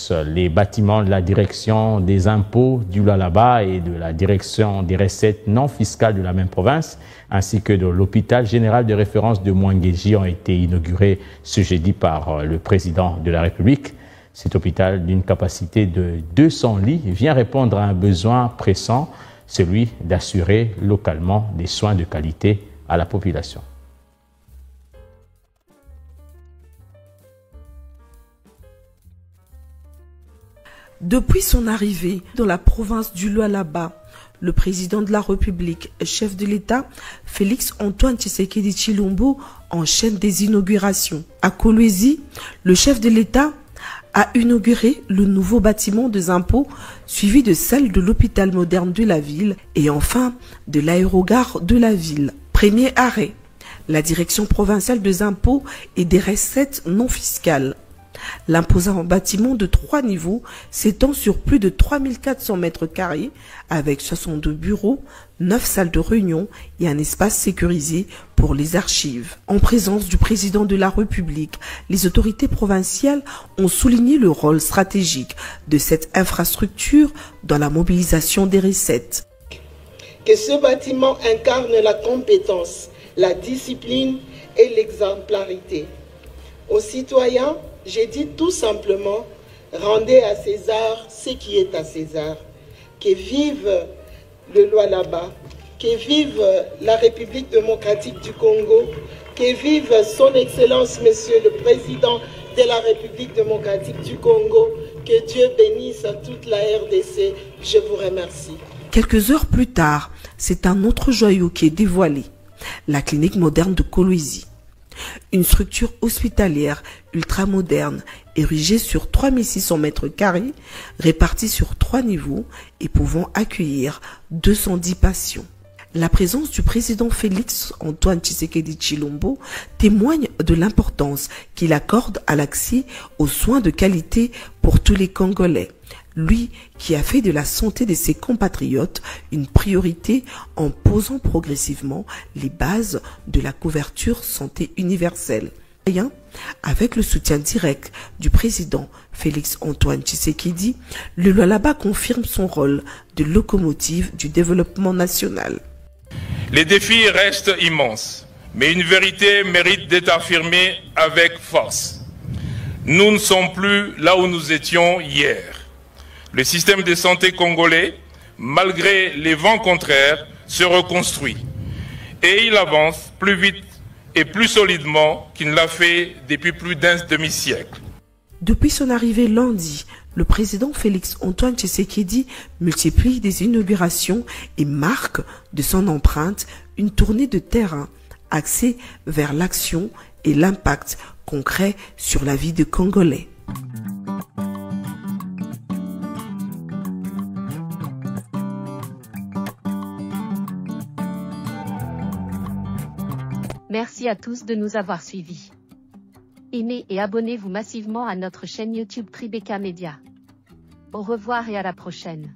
tous les bâtiments de la direction des impôts du Lualaba et de la direction des recettes non fiscales de la même province, ainsi que de l'hôpital général de référence de Mwangeji ont été inaugurés ce jeudi par le président de la République. Cet hôpital d'une capacité de 200 lits vient répondre à un besoin pressant, celui d'assurer localement des soins de qualité à la population. Depuis son arrivée dans la province du Lualaba, le président de la République, chef de l'État, Félix-Antoine Tshisekedi Tshilombo, enchaîne des inaugurations. À Kolwezi, le chef de l'État a inauguré le nouveau bâtiment des impôts, suivi de celle de l'hôpital moderne de la ville et enfin de l'aérogare de la ville. Premier arrêt, la direction provinciale des impôts et des recettes non fiscales. L'imposant bâtiment de 3 niveaux s'étend sur plus de 3400 mètres carrés avec 62 bureaux, 9 salles de réunion et un espace sécurisé pour les archives. En présence du président de la République, les autorités provinciales ont souligné le rôle stratégique de cette infrastructure dans la mobilisation des recettes. Que ce bâtiment incarne la compétence, la discipline et l'exemplarité. Aux citoyens, j'ai dit tout simplement, rendez à César ce qui est à César. Que vive le Lualaba, que vive la République démocratique du Congo, que vive son Excellence, Monsieur le Président de la République démocratique du Congo, que Dieu bénisse toute la RDC. Je vous remercie. Quelques heures plus tard, c'est un autre joyau qui est dévoilé, la clinique moderne de Kolwezi. Une structure hospitalière ultramoderne érigée sur 3600 mètres carrés, répartie sur 3 niveaux et pouvant accueillir 210 patients. La présence du président Félix-Antoine Tshisekedi Tshilombo témoigne de l'importance qu'il accorde à l'accès aux soins de qualité pour tous les Congolais. Lui qui a fait de la santé de ses compatriotes une priorité en posant progressivement les bases de la couverture santé universelle. Avec le soutien direct du président Félix-Antoine Tshisekedi, le Lualaba confirme son rôle de locomotive du développement national. Les défis restent immenses, mais une vérité mérite d'être affirmée avec force. Nous ne sommes plus là où nous étions hier. Le système de santé congolais, malgré les vents contraires, se reconstruit. Et il avance plus vite et plus solidement qu'il ne l'a fait depuis plus d'un demi-siècle. Depuis son arrivée lundi, le président Félix-Antoine Tshisekedi multiplie des inaugurations et marque de son empreinte une tournée de terrain axée vers l'action et l'impact concret sur la vie des Congolais. Merci à tous de nous avoir suivis. Aimez et abonnez-vous massivement à notre chaîne YouTube Tribeca Media. Au revoir et à la prochaine.